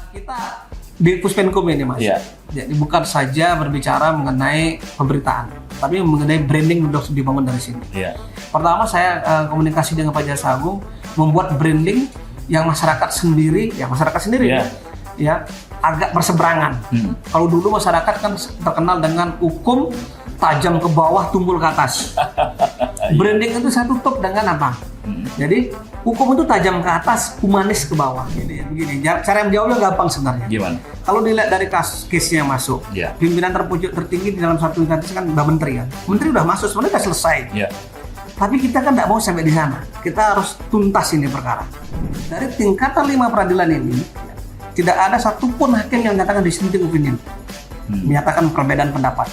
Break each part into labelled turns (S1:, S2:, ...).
S1: Kita di Puspenkum ini Mas, jadi bukan saja berbicara mengenai pemberitaan, tapi mengenai branding sudah dibangun dari sini. Pertama saya komunikasi dengan Pak Jaksa Agung, membuat branding yang masyarakat sendiri ya agak berseberangan. Kalau dulu masyarakat kan terkenal dengan hukum tajam ke bawah, tumpul ke atas. Branding itu saya tutup dengan apa? Jadi hukum itu tajam ke atas, humanis ke bawah. Begini. Cara menjawabnya gampang sebenarnya.
S2: Gimana?
S1: Kalau dilihat dari case-nya masuk, pimpinan terpucuk tertinggi di dalam satu instansi kan Mbak Menteri kan. Menteri udah masuk, sebenarnya udah selesai. Tapi kita kan tidak mau sampai di sana. Kita harus tuntas ini perkara. Dari tingkatan 5 peradilan ini, tidak ada satupun hakim yang menyatakan dissenting opinion, menyatakan perbedaan pendapat.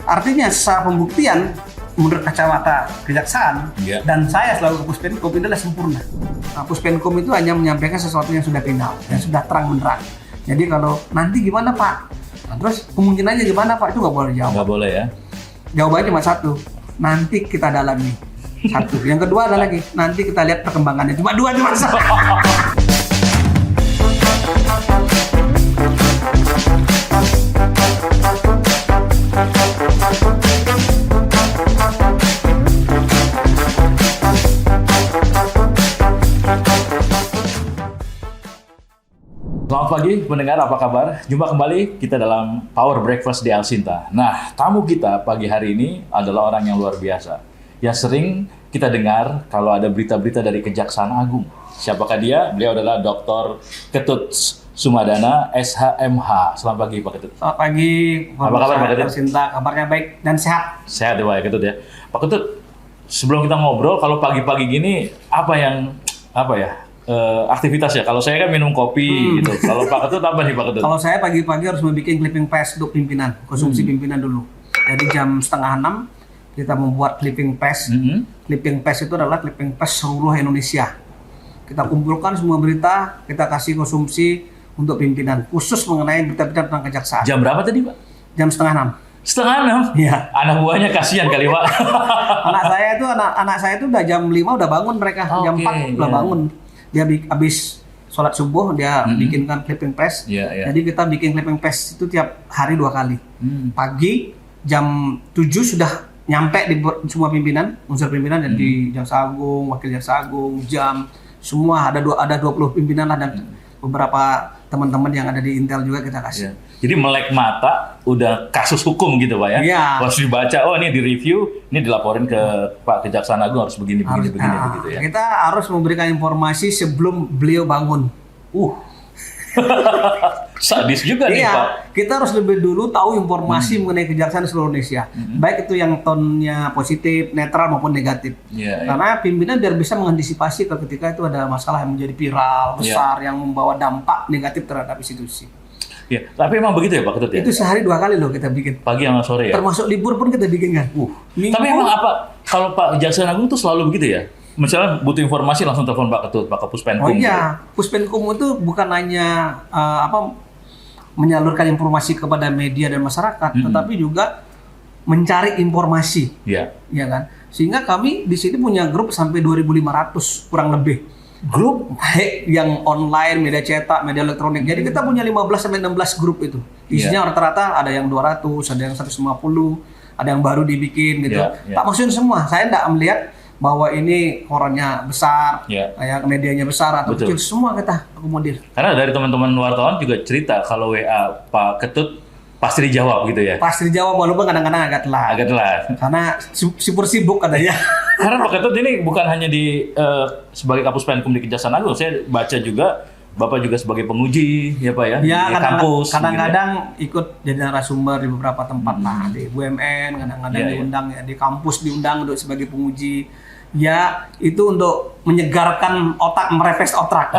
S1: Artinya secara pembuktian, menurut kacamata kejaksaan dan saya selalu ke Puspenkum itu adalah sempurna. Nah, Puspenkum itu hanya menyampaikan sesuatu yang sudah final, yang sudah terang benderang. Jadi kalau nanti gimana Pak? Nah, terus kemungkinannya gimana Pak? Itu nggak boleh jawab.
S2: Nggak boleh ya?
S1: Jawabannya cuma satu, nanti kita dalami. Satu. Yang kedua ada lagi, nanti kita lihat perkembangannya. Cuma dua cuma satu.
S2: Selamat pagi pendengar, apa kabar? Jumpa kembali kita dalam Power Breakfast di Alsinta. Nah, tamu kita pagi hari ini adalah orang yang luar biasa, yang sering kita dengar kalau ada berita-berita dari Kejaksaan Agung. Siapakah dia? Beliau adalah Dr. Ketut Sumadana, SHMH. Selamat pagi Pak Ketut.
S1: Selamat pagi.
S2: Apa kabar Pak Ketut?
S1: Alsinta, kabarnya baik dan sehat.
S2: Sehat ya Pak Ketut ya. Pak Ketut, sebelum kita ngobrol, kalau pagi-pagi gini aktivitas ya. Kalau saya kan minum kopi gitu. Kalau Pak Ketut apa nih Pak Ketut?
S1: Kalau saya pagi-pagi harus membuat clipping paste untuk pimpinan, konsumsi pimpinan dulu. Jadi jam 5:30 kita membuat clipping paste. Clipping paste itu adalah clipping paste seluruh Indonesia. Kita kumpulkan semua berita, kita kasih konsumsi untuk pimpinan, khusus mengenai berita-berita tentang kejaksaan.
S2: Jam berapa tadi Pak?
S1: Jam 5:30.
S2: 5:30?
S1: Iya.
S2: Anak buahnya kasihan kali Pak.
S1: anak saya itu udah jam 5 udah bangun mereka, jam 4 udah bangun. Dia habis sholat subuh dia bikinkan clipping paste. Jadi kita bikin clipping paste itu tiap hari 2 kali. Pagi jam 7 sudah nyampe di semua pimpinan, unsur pimpinan di Jaksa Agung, Wakil Jaksa Agung, Jam, semua ada 20 pimpinan lah dan beberapa teman-teman yang ada di Intel juga kita kasih.
S2: Jadi melek mata udah kasus hukum gitu Pak ya. Pas dibaca, oh ini di review, ini dilaporin ke Pak Kejaksaan Agung harus begini begitu ya.
S1: Kita harus memberikan informasi sebelum beliau bangun.
S2: Sadis juga nih Pak.
S1: Kita harus lebih dulu tahu informasi mengenai kejaksaan di seluruh Indonesia. Baik itu yang tonnya positif, netral maupun negatif. Karena pimpinan biar bisa mengantisipasi ketika itu ada masalah yang menjadi viral, besar, yang membawa dampak negatif terhadap institusi.
S2: Ya, tapi emang begitu ya Pak Ketut ya?
S1: Itu sehari 2 kali loh kita bikin.
S2: Pagi sama sore ya?
S1: Termasuk libur pun kita bikin kan.
S2: Tapi emang apa, kalau Pak Kejaksaan Agung tuh selalu begitu ya? Misalnya butuh informasi langsung telepon Pak Ketut, Pak Puspenkum.
S1: Oh iya, Puspenkum itu bukan hanya menyalurkan informasi kepada media dan masyarakat, tetapi juga mencari informasi. Ya kan? Sehingga kami di sini punya grup sampai 2.500 kurang lebih. Grup baik yang online, media cetak, media elektronik. Jadi kita punya 15 sampai 16 grup itu. Isinya rata-rata ada yang 200, ada yang 150, ada yang baru dibikin gitu. Tak maksudnya semua. Saya tidak melihat bahwa ini korannya besar, kayak medianya besar atau kecil, semua kita akomodir. Karena dari teman-teman wartawan juga cerita kalau WA Pak Ketut pasti dijawab gitu ya? Pasti dijawab, walaupun kadang-kadang agak telat. Karena sibuk katanya.
S2: Karena Pak Ketut ini bukan hanya sebagai Kapuspenkum di Kejaksaan Agung, saya baca juga Bapak juga sebagai penguji ya Pak ya, di kampus. Kadang-kadang ikut jadi narasumber di beberapa tempat lah, di BUMN, kadang-kadang diundang ya, di kampus diundang untuk sebagai penguji. Ya, itu untuk menyegarkan otak, merefresh otak.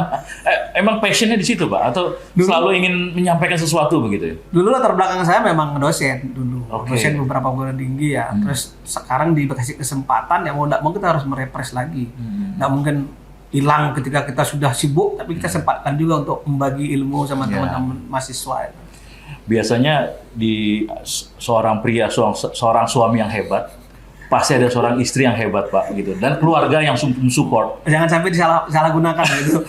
S2: Emang passionnya di situ Pak? Atau selalu ingin menyampaikan sesuatu begitu ya? Dulu latar belakang saya memang dosen dulu. Dosen beberapa perguruan tinggi ya. Terus sekarang dikasih kesempatan, ya mau tidak mau kita harus merefresh lagi. Nggak mungkin hilang ketika kita sudah sibuk, tapi kita sempatkan juga untuk membagi ilmu sama teman-teman mahasiswa. Biasanya di seorang pria, seorang suami yang hebat, pasti ada seorang istri yang hebat Pak gitu dan keluarga yang support.
S1: Jangan sampai disalah gunakan gitu.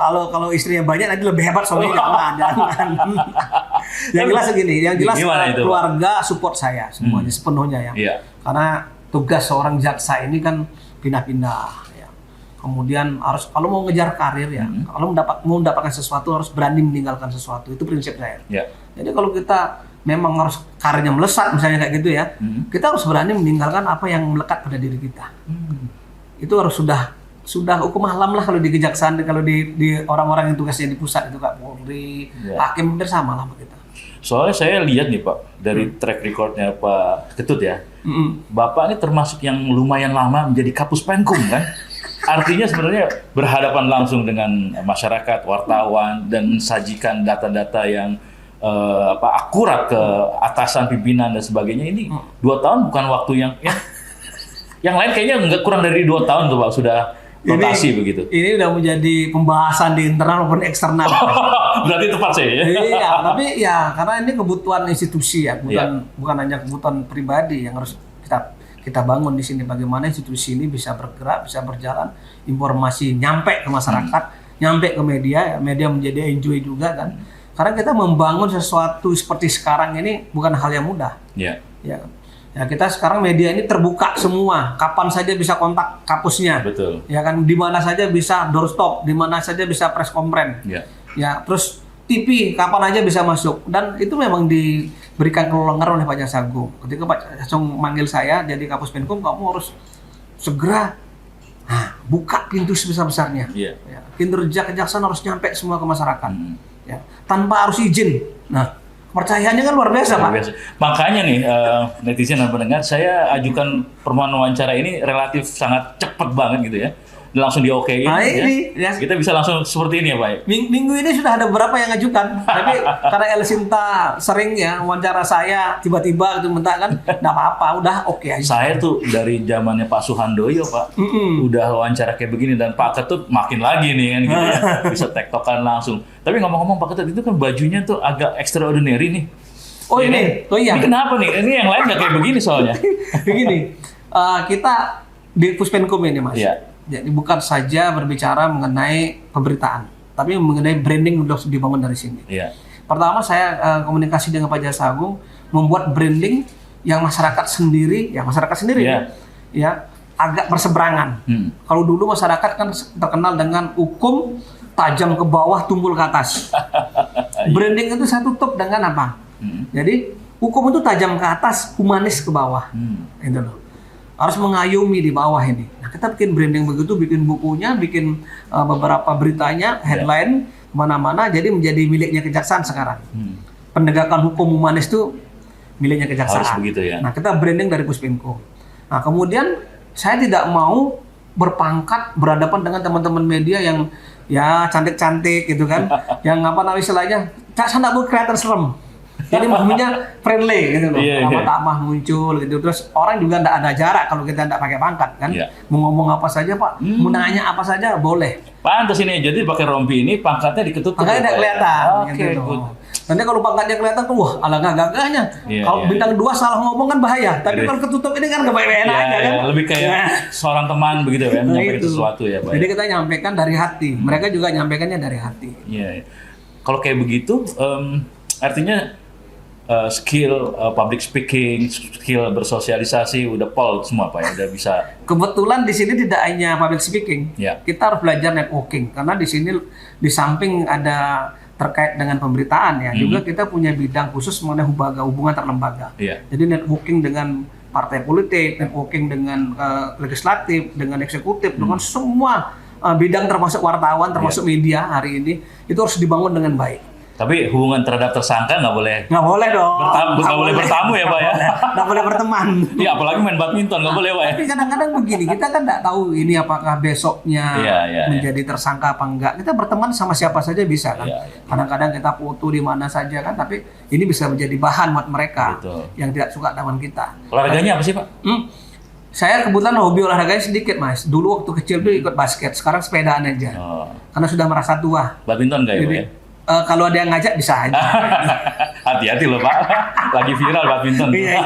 S1: kalau istrinya banyak nanti lebih hebat suaminya. Jangan. Yang jelas segini, keluarga support saya semuanya sepenuhnya ya. Yeah. Karena tugas seorang jaksa ini kan pindah-pindah ya. Kemudian harus kalau mau ngejar karir ya, kalau mau mendapatkan sesuatu harus berani meninggalkan sesuatu. Itu prinsip saya. Yeah. Jadi kalau kita memang harus karirnya melesat misalnya kayak gitu ya, kita harus berani meninggalkan apa yang melekat pada diri kita. Itu harus sudah hukum alam lah kalau di kejaksaan, kalau di orang-orang yang tugasnya di pusat itu Kak Polri, hakim bersama lah kita.
S2: Soalnya saya lihat nih Pak dari track recordnya Pak Ketut ya, Bapak ini termasuk yang lumayan lama menjadi Kapus Penkum kan. Artinya sebenarnya berhadapan langsung dengan masyarakat, wartawan dan mensajikan data-data yang akurat ke atasan, pimpinan dan sebagainya. Ini 2 tahun bukan waktu yang lain kayaknya nggak kurang dari 2 tahun tuh Pak sudah rotasi begitu. Ini
S1: udah menjadi pembahasan di internal maupun eksternal.
S2: Berarti tepat sih ya.
S1: Iya, tapi ya karena ini kebutuhan institusi ya, bukan hanya kebutuhan pribadi yang harus kita bangun di sini. Bagaimana institusi ini bisa bergerak, bisa berjalan, informasi nyampe ke masyarakat, nyampe ke media, media menjadi enjoy juga kan. Karena kita membangun sesuatu seperti sekarang ini bukan hal yang mudah. Ya, kita sekarang media ini terbuka semua. Kapan saja bisa kontak kapusnya. Betul. Ya kan, di mana saja bisa doorstop, di mana saja bisa press conference. Ya, terus TV kapan aja bisa masuk. Dan itu memang diberikan kelonggaran oleh Pak Jaksa Agung. Ketika Pak Jaksa Agung manggil saya jadi Kapus Penkum, kamu harus segera buka pintu sebesar-besarnya. Ya, kinerja kejaksaan harus nyampe semua ke masyarakat. Ya, tanpa harus izin. Nah, kepercayaannya kan luar biasa, Pak.
S2: Makanya nih, netizen dan pendengar, saya ajukan permohonan wawancara ini relatif sangat cepat banget gitu ya. Langsung di-okein.
S1: Nah, ini, ya.
S2: Kita bisa langsung seperti ini ya, Pak.
S1: Minggu ini sudah ada beberapa yang ngajukan. Tapi karena El Sinta sering ya wawancara saya, tiba-tiba gitu minta kan, nggak apa-apa, udah oke aja.
S2: Saya tuh dari zamannya Pak Suhandoyo, Pak, udah wawancara kayak begini, dan Pak Ketut makin lagi nih kan gitu ya, bisa tektokan langsung. Tapi ngomong-ngomong Pak Ketut itu kan bajunya tuh agak extraordinary nih.
S1: Oh ini? Oh iya.
S2: Ini kenapa nih? Ini yang lain nggak kayak begini soalnya.
S1: Begini, kita di Puspenkum ini Mas. Iya. Jadi bukan saja berbicara mengenai pemberitaan, tapi mengenai branding sudah dibangun dari sini. Iya. Pertama saya komunikasi dengan Pak Jaksa Agung, membuat branding yang masyarakat sendiri ya agak berseberangan. Kalau dulu masyarakat kan terkenal dengan hukum tajam ke bawah, tumpul ke atas. Branding itu saya tutup dengan apa? Jadi hukum itu tajam ke atas, humanis ke bawah. Itu loh. Harus mengayomi di bawah ini. Nah, kita bikin branding begitu, bikin bukunya, bikin beberapa beritanya, headline kemana-mana, jadi menjadi miliknya kejaksaan sekarang. Penegakan hukum humanis itu miliknya kejaksaan.
S2: Harus begitu ya.
S1: Nah, kita branding dari Puspenkum. Nah, kemudian saya tidak mau berpangkat berhadapan dengan teman-teman media yang ya cantik-cantik gitu kan, yang apa namanya istilahnya, saya nggak mau kelihatan serem. Jadi maunya friendly gitu loh, ramah-tamah muncul gitu. Terus orang juga nggak ada jarak kalau kita nggak pakai pangkat kan. Mau ngomong apa saja Pak, mau nanya apa saja boleh.
S2: Pantas ini, jadi pakai rompi ini pangkatnya diketutup.
S1: Pangkatnya tidak kelihatan. Gitu. Nanti kalau pangkatnya kelihatan tuh, wah alangkah gagahnya. Kalau bintang 2 salah ngomong kan bahaya. Tapi kalau ketutup ini kan kebaik-baikan aja kan.
S2: Lebih kayak seorang teman begitu ya, menyampaikan sesuatu ya Pak.
S1: Jadi kita nyampaikan dari hati, mereka juga nyampaikannya dari hati.
S2: Iya. Kalau kayak begitu, artinya skill public speaking, skill bersosialisasi udah pol semua Pak ya, udah bisa.
S1: Kebetulan di sini tidak hanya public speaking, kita harus belajar networking karena di sini di samping ada terkait dengan pemberitaan ya, juga kita punya bidang khusus mengenai hubungan terlembaga. Jadi networking dengan partai politik, networking dengan legislatif, dengan eksekutif, dengan semua bidang termasuk wartawan, termasuk media hari ini itu harus dibangun dengan baik.
S2: Tapi hubungan terhadap tersangka nggak boleh.
S1: Nggak boleh dong.
S2: Nggak boleh bertamu ya Pak ya.
S1: Nggak boleh berteman.
S2: Iya, apalagi main badminton nggak boleh Pak ya.
S1: Tapi kadang-kadang begini, kita kan nggak tahu ini apakah besoknya menjadi tersangka apa enggak. Kita berteman sama siapa saja bisa kan. Kadang-kadang kita foto di mana saja kan. Tapi ini bisa menjadi bahan buat mereka yang tidak suka dengan kita.
S2: Olahraganya apa sih Pak?
S1: Saya kebetulan hobi olahraganya sedikit Mas. Dulu waktu kecil tuh ikut basket. Sekarang sepedaan aja. Karena sudah merasa tua.
S2: Badminton nggak ya Pak ya?
S1: Kalau ada yang ngajak bisa aja.
S2: Hati-hati loh Pak, lagi viral badminton.
S1: Iya.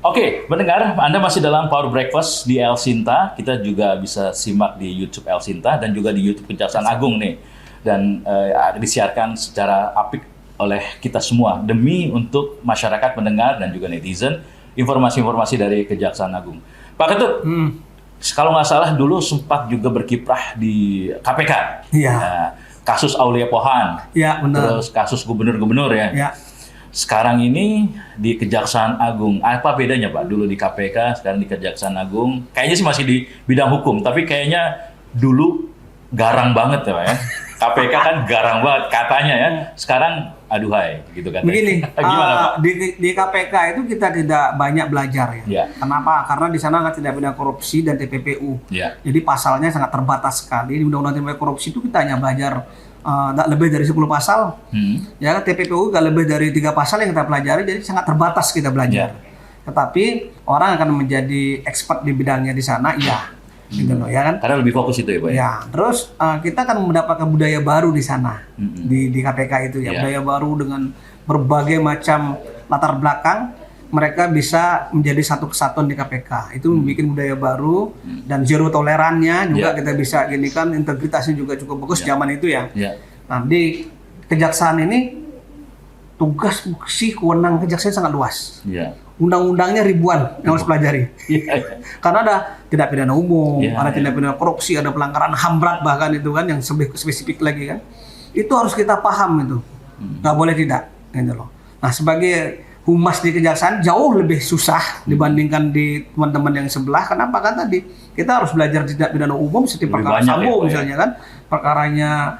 S2: Oke, pendengar, Anda masih dalam Power Breakfast di El Sinta. Kita juga bisa simak di YouTube El Sinta dan juga di YouTube Kejaksaan Agung nih. Dan disiarkan secara apik oleh kita semua demi untuk masyarakat pendengar dan juga netizen informasi-informasi dari Kejaksaan Agung. Pak Ketut, kalau nggak salah dulu sempat juga berkiprah di KPK.
S1: Iya.
S2: Nah, kasus Aulia Pohan.
S1: Iya, benar.
S2: Terus kasus gubernur-gubernur ya.
S1: Iya.
S2: Sekarang ini di Kejaksaan Agung, apa bedanya Pak? Dulu di KPK, sekarang di Kejaksaan Agung. Kayaknya sih masih di bidang hukum, tapi kayaknya dulu garang banget ya Pak ya. KPK kan garang banget katanya ya. Sekarang aduhai gitu kan.
S1: Begini,
S2: gimana Pak?
S1: Di KPK itu kita tidak banyak belajar ya.
S2: Ya.
S1: Kenapa? Karena di sana tidak pidana korupsi dan TPPU.
S2: Ya.
S1: Jadi pasalnya sangat terbatas sekali. Di Undang-Undang Tindak Pidana Korupsi itu kita hanya belajar nggak lebih dari 10 pasal, ya TPPU nggak lebih dari 3 pasal yang kita pelajari, jadi sangat terbatas kita belajar. Tetapi orang akan menjadi expert di bidangnya di sana, iya, gitu loh, ya kan?
S2: Karena lebih fokus itu ya Pak.
S1: Ya, terus kita akan mendapatkan budaya baru di sana, di KPK itu ya, budaya baru dengan berbagai macam latar belakang. Mereka bisa menjadi satu kesatuan di KPK. Itu membuat budaya baru dan zero tolerannya juga kita bisa gini kan, integritasnya juga cukup bagus zaman itu ya. Nah, di kejaksaan ini tugas fungsi kewenangan kejaksaan sangat luas. Undang-undangnya ribuan yang harus pelajari. Karena ada tindak pidana umum, ada tindak pidana korupsi, ada pelanggaran HAM berat bahkan itu kan yang spesifik lagi kan. Itu harus kita paham itu. Nggak boleh tidak gitu loh. Nah, sebagai humas di kejaksaan jauh lebih susah dibandingkan di teman-teman yang sebelah. Kenapa? Kan tadi kita harus belajar tindak pidana umum seperti perkara Sambo misalnya kan, perkaranya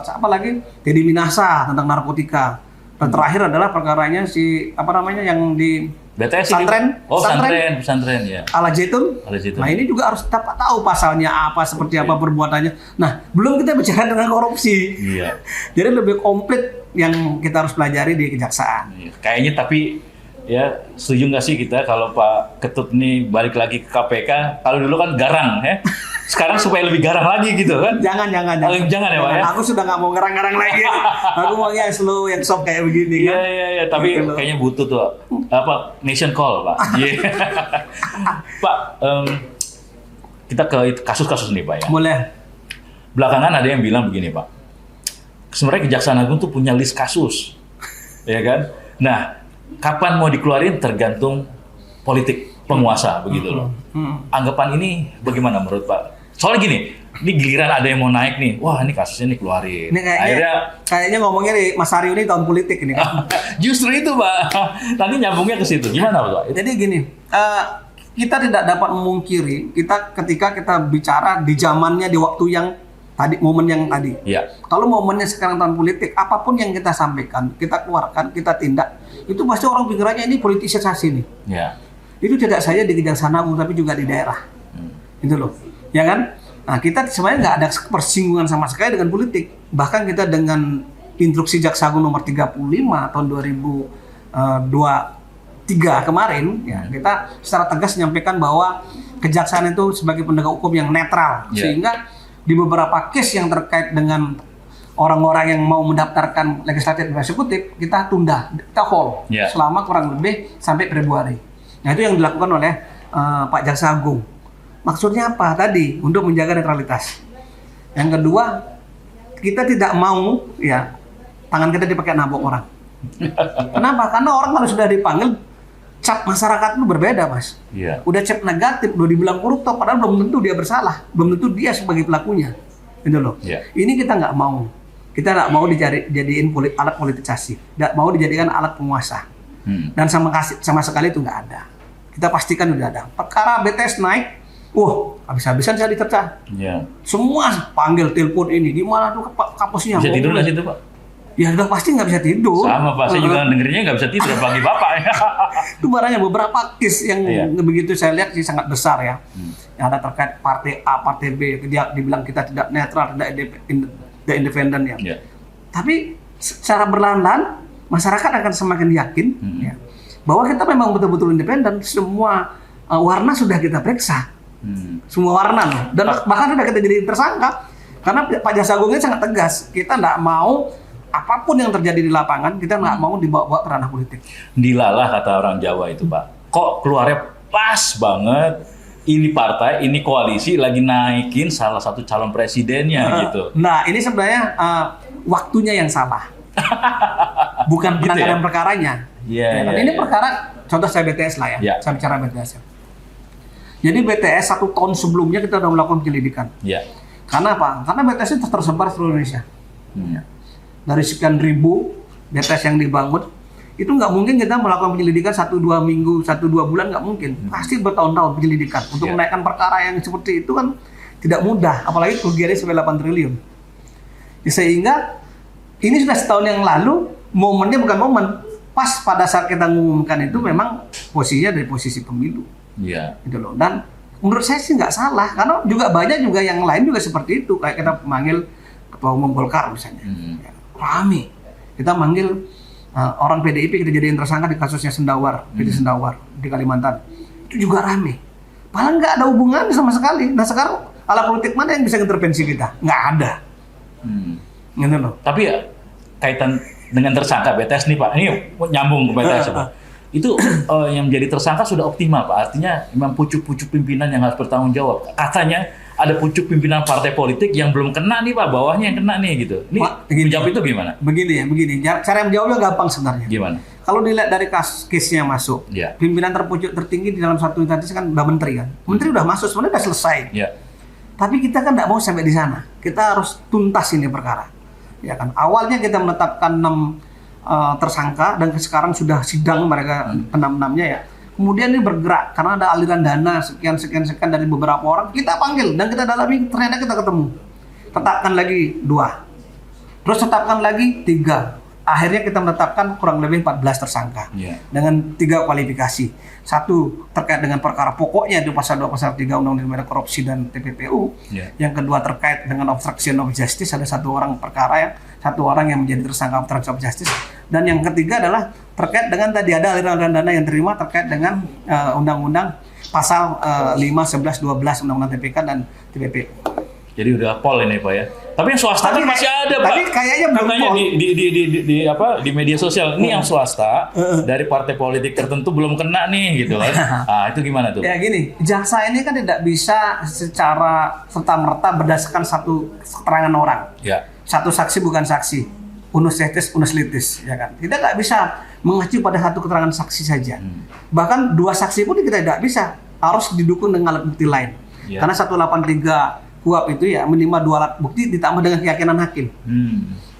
S1: apa lagi, Teddy Minasa tentang narkotika. Dan terakhir adalah perkaranya si apa namanya yang di
S2: BTS pesantren ya.
S1: Ala Zaitun. Nah, ini juga harus dapat tahu pasalnya apa, seperti apa perbuatannya. Nah, belum kita bicara dengan korupsi. Jadi lebih komplit yang kita harus pelajari di kejaksaan.
S2: Kayaknya tapi ya setuju nggak sih kita kalau Pak Ketut nih balik lagi ke KPK? Kalau dulu kan garang ya. Sekarang supaya lebih garang lagi gitu kan?
S1: Jangan ya Pak ya. Aku sudah nggak mau garang-garang lagi. Aku maunya slow yang soft kayak begini kan.
S2: Iya. Tapi kayaknya butuh tuh apa nation call Pak. Pak, kita ke kasus-kasus nih Pak ya.
S1: Boleh.
S2: Belakangan ada yang bilang begini Pak. Sebenarnya Kejaksaan Agung tuh punya list kasus, ya kan? Nah, kapan mau dikeluarin tergantung politik penguasa begitu loh. Anggapan ini bagaimana menurut Pak? Soalnya gini, ini giliran ada yang mau naik nih, wah ini kasusnya nih keluarin.
S1: Ini kayaknya ngomongnya di Mas Aryo ini tahun politik ini kan?
S2: Justru itu Pak, nanti nyambungnya ke situ. Gimana Pak?
S1: Jadi gini, kita tidak dapat memungkiri ketika kita bicara di zamannya di waktu yang tadi, momen yang tadi. Kalau momennya sekarang tahun politik, apapun yang kita sampaikan, kita keluarkan, kita tindak, itu pasti orang pikirannya ini politisasi nih. Itu tidak saja di Kejaksaan Agung, tapi juga di daerah. Itu loh, ya kan? Nah, kita sebenarnya nggak ada persinggungan sama sekali dengan politik. Bahkan kita dengan instruksi Jaksa Agung nomor 35 tahun 2023 kemarin, ya, kita secara tegas menyampaikan bahwa kejaksaan itu sebagai penegak hukum yang netral, sehingga di beberapa case yang terkait dengan orang-orang yang mau mendaftarkan legislatif dan eksekutif, kita tunda, kita hold selama kurang lebih sampai Februari. Nah, itu yang dilakukan oleh Pak Jaksa Agung. Maksudnya apa? Tadi untuk menjaga netralitas. Yang kedua, kita tidak mau ya tangan kita dipakai nabok orang. Kenapa? Karena orang kalau sudah dipanggil, cap masyarakat itu berbeda, Mas. Udah cap negatif, udah dibilang koruptor, padahal belum tentu dia bersalah, belum tentu dia sebagai pelakunya. Gitu loh. Ini kita nggak mau. Kita nggak mau dijadiin alat politisasi, nggak mau dijadikan alat penguasa. Dan sama sekali itu nggak ada. Kita pastikan udah ada. Perkara BTS naik, habis-habisan saya dicerca. Semua panggil, telepon ini, gimana tuh kapusnya?
S2: Bisa tidur nggak situ Pak?
S1: Ya udah pasti nggak bisa tidur.
S2: Sama Pak, saya juga dengerinnya nggak bisa tidur pagi Bapak.
S1: Itu barangnya beberapa case yang begitu saya lihat sih sangat besar ya. Yang ada terkait partai A, partai B, dia dibilang kita tidak netral, tidak independen ya. Tapi secara berlahan-lahan masyarakat akan semakin yakin ya, bahwa kita memang betul-betul independen. Semua warna sudah kita periksa, semua warna loh. Dan bahkan sudah kita jadi tersangka karena Pak Jaksa Agungnya sangat tegas. Kita nggak mau apapun yang terjadi di lapangan, kita nggak mau dibawa ke ranah politik.
S2: Dilalah kata orang Jawa itu Pak. kok keluarnya pas banget. Ini partai, ini koalisi lagi naikin salah satu calon presidennya gitu.
S1: Nah, ini sebenarnya waktunya yang salah. Bukan penanganan perkaranya. Ini perkara, contoh saya BTS lah ya. Saya bicara BTS ya. Jadi BTS 1 tahun sebelumnya kita sudah melakukan penyelidikan. Karena apa? Karena BTS itu tersebar seluruh Indonesia. Dari sekian ribu BTS yang dibangun, itu nggak mungkin kita melakukan penyelidikan 1-2 minggu, 1-2 bulan, nggak mungkin. Pasti bertahun-tahun penyelidikan. Untuk menaikkan perkara yang seperti itu kan tidak mudah, apalagi kerugiannya sampai 8 triliun. Sehingga ini sudah setahun yang lalu, momennya bukan momen. Pas pada saat kita mengumumkan itu memang posisinya dari posisi pemilu. Gitu loh. Dan menurut saya sih nggak salah, karena juga banyak juga yang lain juga seperti itu. Kayak kita manggil Ketua Umum Golkar misalnya. Rame. Kita manggil orang PDIP kita jadiin tersangka di kasusnya Sendawar, PD Sendawar di Kalimantan. Itu juga rame. Padahal nggak ada hubungannya sama sekali. Nah sekarang alat politik mana yang bisa intervensi kita? Nggak ada. Gitu loh.
S2: Tapi ya kaitan dengan tersangka BTS nih Pak, ini nyambung ke BTS Pak. Itu yang menjadi tersangka sudah optimal Pak. Artinya memang pucuk-pucuk pimpinan yang harus bertanggung jawab. Katanya ada pucuk pimpinan partai politik yang belum kena nih Pak, bawahnya yang kena nih gitu. Ini menjawab itu gimana?
S1: Begini. Cara menjawabnya gampang sebenarnya.
S2: Gimana?
S1: Kalau dilihat dari case-nya masuk, pimpinan terpucuk tertinggi di dalam satu instansi kan udah menteri kan. Menteri udah masuk, sebenarnya udah selesai. Tapi kita kan nggak mau sampai di sana. Kita harus tuntas ini perkara. Ya kan. Awalnya kita menetapkan 6 tersangka dan sekarang sudah sidang mereka 6-6-nya ya. Kemudian ini bergerak karena ada aliran dana sekian dari beberapa orang, kita panggil dan kita dalami, ternyata kita ketemu. Tetapkan lagi 2. Terus tetapkan lagi 3. Akhirnya kita menetapkan kurang lebih 14 tersangka. Dengan 3 kualifikasi. 1 terkait dengan perkara pokoknya di pasal 2 pasal 3 Undang-Undang Korupsi dan TPPU. Yang kedua terkait dengan obstruction of justice, ada 1 orang perkara satu orang yang menjadi tersangka obstruction of justice. Dan yang ketiga adalah terkait dengan tadi ada aliran dana yang terima terkait dengan undang-undang pasal 5, 11, 12 undang-undang TPK dan TPP.
S2: Jadi udah pol ini Pak ya. Tapi yang swasta kan masih ada Pak.
S1: Tapi kayaknya belum pol.
S2: Di media sosial ini yang swasta dari partai politik tertentu belum kena nih gitu kan. Itu gimana tuh?
S1: Ya gini, jaksa ini kan tidak bisa secara serta-merta berdasarkan satu keterangan orang. Satu saksi bukan saksi, unus litis, ya kan. Kita nggak bisa mengacu pada satu keterangan saksi saja. Bahkan 2 saksi pun kita tidak bisa, harus didukung dengan alat bukti lain. Karena 183 KUHP itu ya minimal 2 alat bukti ditambah dengan keyakinan hakim.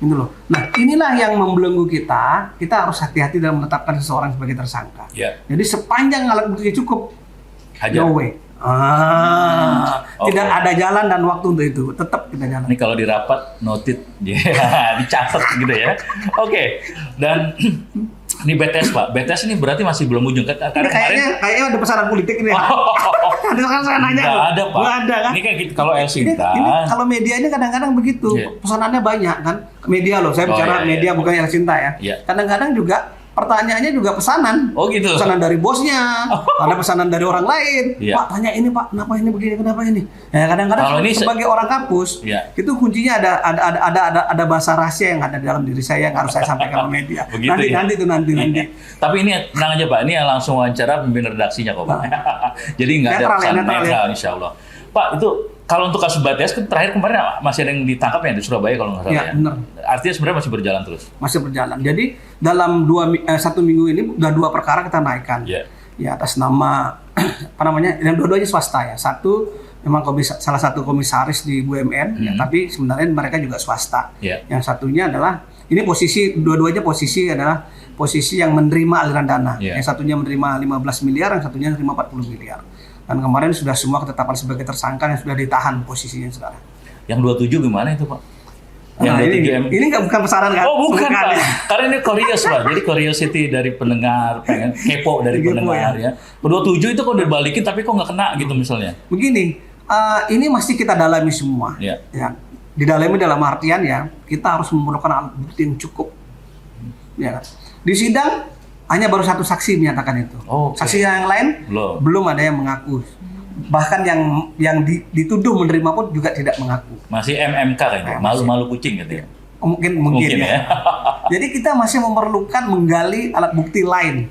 S1: Gitu loh. Nah inilah yang membelenggu kita harus hati-hati dalam menetapkan seseorang sebagai tersangka. Jadi sepanjang alat buktinya cukup, no way. Tidak ada jalan dan waktu untuk itu, tetap kita jalan.
S2: Ini kalau di rapat noted, dicatat gitu ya. Oke. Dan ini BTS Pak, BTS ini berarti masih belum ujung.
S1: Kayaknya ada pesanan politik ini. Ada sekarang saya nanya.
S2: Nggak ada Pak.
S1: Nggak ada kan?
S2: Ini kan kalau El Sinta.
S1: Ini kalau media ini kadang-kadang begitu, pesanannya banyak kan. Media loh, saya bicara media bukan El Sinta ya. Kadang-kadang juga pertanyaannya juga pesanan.
S2: Gitu.
S1: Pesanan dari bosnya, ada pesanan dari orang lain. Pak, tanya ini Pak, kenapa ini begini, kenapa ini? Ya kadang-kadang sebagai orang kampus, itu kuncinya ada bahasa rahasia yang ada di dalam diri saya yang harus saya sampaikan ke media. Nanti.
S2: Tapi ini tenang aja Pak, ini yang langsung wawancara pemimpin redaksinya kok Pak. Jadi nggak ada pesan netral insya Allah. Pak, itu kalau untuk kasus BTS kan terakhir kemarin masih ada yang ditangkap ya di Surabaya kalau nggak salah ya.
S1: Benar.
S2: Artinya sebenarnya masih berjalan terus. Masih
S1: berjalan. Jadi dalam 1 minggu ini udah 2 perkara kita naikkan. Ya atas nama yang dua-duanya swasta ya. Satu memang salah satu komisaris di BUMN, tapi sebenarnya mereka juga swasta. Yang satunya adalah dua-duanya posisi adalah posisi yang menerima aliran dana. Yang satunya menerima 15 miliar, yang satunya menerima 40 miliar. Dan kemarin sudah semua ketetapan sebagai tersangka yang sudah ditahan posisinya sekarang.
S2: Yang 27 gimana itu Pak?
S1: Ini bukan pesanan kan?
S2: Bukan Pak. Karena ini curious Pak. Jadi curiosity dari pendengar, pengen kepo dari pendengar ya. 27 itu kok dibalikin tapi kok nggak kena gitu misalnya.
S1: Begini, ini mesti kita dalami semua. Ya. Didalami dalam artian ya, kita harus memerlukan alat bukti yang cukup. Ya. Di sidang hanya baru 1 saksi menyatakan itu. Saksi yang lain belum ada yang mengaku. Bahkan yang dituduh menerima pun juga tidak mengaku.
S2: Masih MMK kayaknya, malu-malu kucing gitu ya.
S1: mungkin ya. Jadi kita masih memerlukan menggali alat bukti lain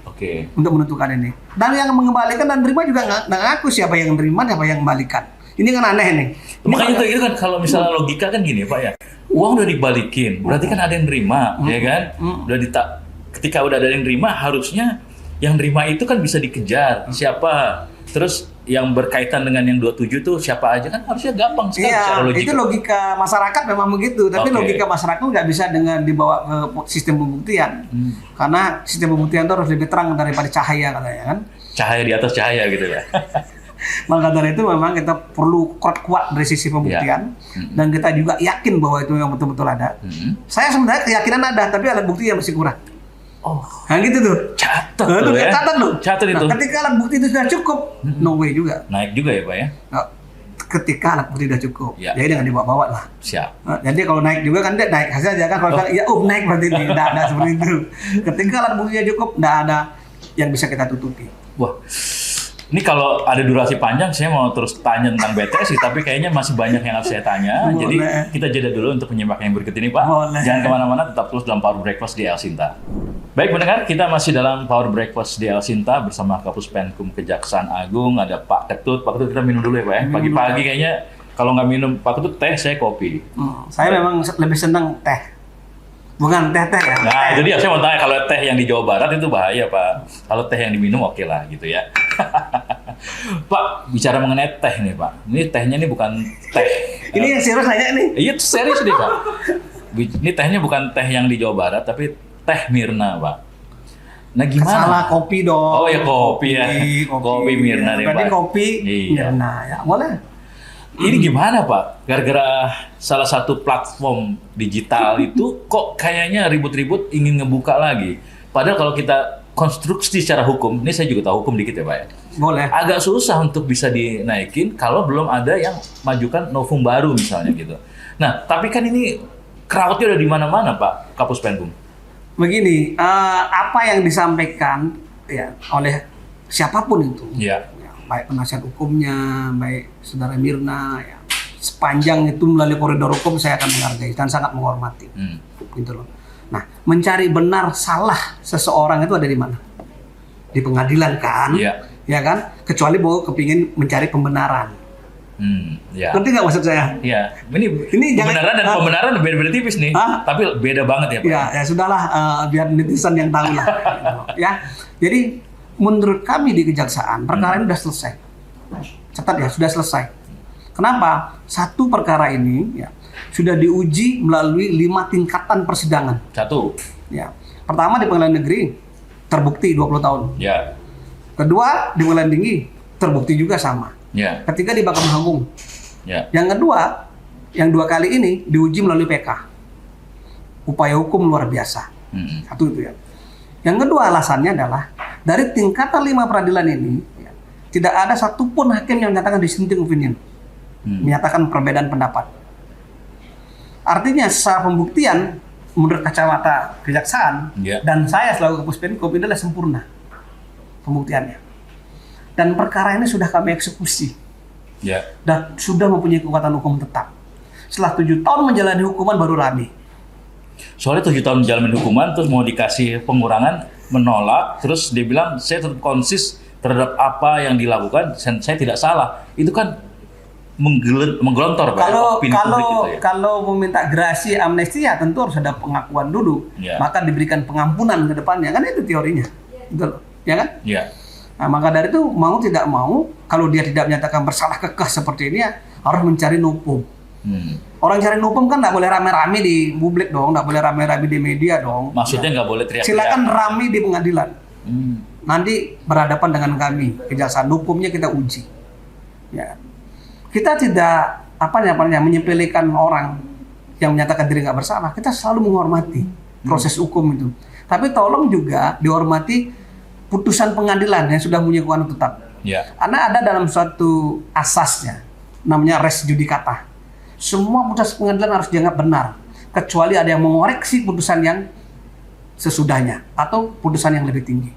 S1: untuk menentukan ini. Dan yang mengembalikan dan terima juga nggak ngaku siapa yang terima, siapa yang kembalikan. Ini kan aneh nih.
S2: Makanya itu kan kalau misalnya logika kan gini Pak ya, uang udah dibalikin, berarti kan ada yang nerima, ya kan? Ketika udah ada yang nerima, harusnya yang nerima itu kan bisa dikejar siapa. Terus yang berkaitan dengan yang 27 tuh siapa aja kan harusnya gampang sekali secara logika.
S1: Itu logika masyarakat memang begitu, tapi logika masyarakat nggak bisa dengan dibawa ke sistem pembuktian. Karena sistem pembuktian itu harus lebih terang daripada cahaya katanya kan.
S2: Cahaya di atas cahaya gitu ya.
S1: Maka dari itu memang kita perlu kuat dari sisi pembuktian dan kita juga yakin bahwa itu yang betul-betul ada. Saya sebenarnya keyakinan ada, tapi alat bukti yang masih kurang. Nah gitu tuh.
S2: Catat tuh ya.
S1: Catat itu. Ketika alat bukti itu sudah cukup, no way juga.
S2: Naik juga ya Pak ya?
S1: Ketika alat bukti sudah cukup, jadi jangan dibawa-bawa lah.
S2: Siap.
S1: Jadi kalau naik juga kan dia naik saja kan. Kalau naik berarti tidak ada seperti itu. Ketika alat buktinya cukup, tidak ada yang bisa kita tutupi.
S2: Wah. Ini kalau ada durasi panjang, saya mau terus tanya tentang BTS sih, tapi kayaknya masih banyak yang harus saya tanya.
S1: Boleh.
S2: Jadi kita jeda dulu untuk menyimak yang berikut ini, Pak.
S1: Boleh.
S2: Jangan kemana-mana, tetap terus dalam Power Breakfast di El Sinta. Baik mendengar, kita masih dalam Power Breakfast di El Sinta bersama Kapus Penkum Kejaksaan Agung. Ada Pak Ketut. Pak Ketut, kita minum dulu ya, Pak ya. Pagi-pagi kayaknya kalau nggak minum Pak Ketut teh, saya kopi.
S1: Saya memang lebih senang teh. Bukan teh ya.
S2: Nah, itu dia. Saya mau tanya, kalau teh yang di Jawa Barat itu bahaya, Pak. Kalau teh yang diminum oke lah, gitu ya. Pak, bicara mengenai teh nih, Pak. Ini tehnya ini bukan teh.
S1: Ini yang serius nanya nih.
S2: Iya, serius nih, Pak. Ini tehnya bukan teh yang di Jawa Barat, tapi teh Mirna, Pak. Nah, gimana?
S1: Salah kopi dong.
S2: Oh ya, kopi ya. Kopi Mirna nih, Pak.
S1: Berarti kopi Mirna ya. Boleh.
S2: Ini gimana Pak? Gara-gara salah satu platform digital itu kok kayaknya ribut-ribut ingin ngebuka lagi. Padahal kalau kita konstruksi secara hukum, ini saya juga tahu hukum dikit ya Pak ya.
S1: Boleh.
S2: Agak susah untuk bisa dinaikin kalau belum ada yang majukan novum baru misalnya gitu. Nah, tapi kan ini crowd-nya udah di mana-mana Pak Kapus Penkum.
S1: Begini, apa yang disampaikan ya oleh siapapun itu.
S2: Iya.
S1: Baik penasihat hukumnya, baik saudara Mirna, ya, sepanjang itu melalui koridor hukum saya akan menghargai dan sangat menghormati, gitu loh. Nah, mencari benar salah seseorang itu ada di mana? Di pengadilan kan, ya kan? Kecuali bahwa kepingin mencari pembenaran. Ngerti nggak maksud saya?
S2: Iya. Ini kebenaran dan pembenaran beda-beda tipis nih, tapi beda banget ya Pak.
S1: Ya sudahlah, biar netizen yang tahu lah. Ya, jadi menurut kami di Kejaksaan, perkara ini sudah selesai. Catat ya, sudah selesai. Kenapa? Satu perkara ini ya, sudah diuji melalui 5 tingkatan persidangan. Ya. Pertama di Pengadilan Negeri, terbukti 20 tahun.
S2: Ya.
S1: Kedua di Pengadilan Tinggi, terbukti juga sama.
S2: Ya.
S1: Ketiga di Mahkamah Agung.
S2: Ya.
S1: Yang kedua, yang 2 kali ini diuji melalui PK. Upaya hukum luar biasa. Satu itu ya. Yang kedua alasannya adalah dari tingkatan 5 peradilan ini ya, tidak ada satupun hakim yang menyatakan dissenting opinion, menyatakan perbedaan pendapat. Artinya secara pembuktian menurut kacamata kejaksaan dan saya selaku Kapus Penkum ini adalah sempurna pembuktiannya. Dan perkara ini sudah kami eksekusi dan sudah mempunyai kekuatan hukum tetap. Setelah 7 tahun menjalani hukuman baru rame.
S2: Soalnya 7 tahun menjalani hukuman terus mau dikasih pengurangan, menolak, terus dia bilang saya tetap konsis terhadap apa yang dilakukan, saya tidak salah. Itu kan menggelontor opini publik gitu ya.
S1: Kalau meminta grasi amnesti ya tentu harus ada pengakuan dulu, maka diberikan pengampunan ke depannya, kan itu teorinya, betul, ya kan? Nah, maka dari itu mau tidak mau, kalau dia tidak menyatakan bersalah kekeh seperti ini ya, harus mencari novum. Orang cari novum kan nggak boleh rame-rame di publik dong, nggak boleh rame-rame di media dong.
S2: Maksudnya nggak boleh teriak-teriak.
S1: Silakan rame di pengadilan. Nanti berhadapan dengan kami, kejaksaan hukumnya kita uji. Ya. Kita tidak menyepelekan orang yang menyatakan diri nggak bersalah. Kita selalu menghormati proses hukum itu. Tapi tolong juga dihormati putusan pengadilan yang sudah punya kekuatan tetap. Karena ada dalam suatu asasnya, namanya res judicata. Semua putusan pengadilan harus dianggap benar, kecuali ada yang mengoreksi putusan yang sesudahnya atau putusan yang lebih tinggi.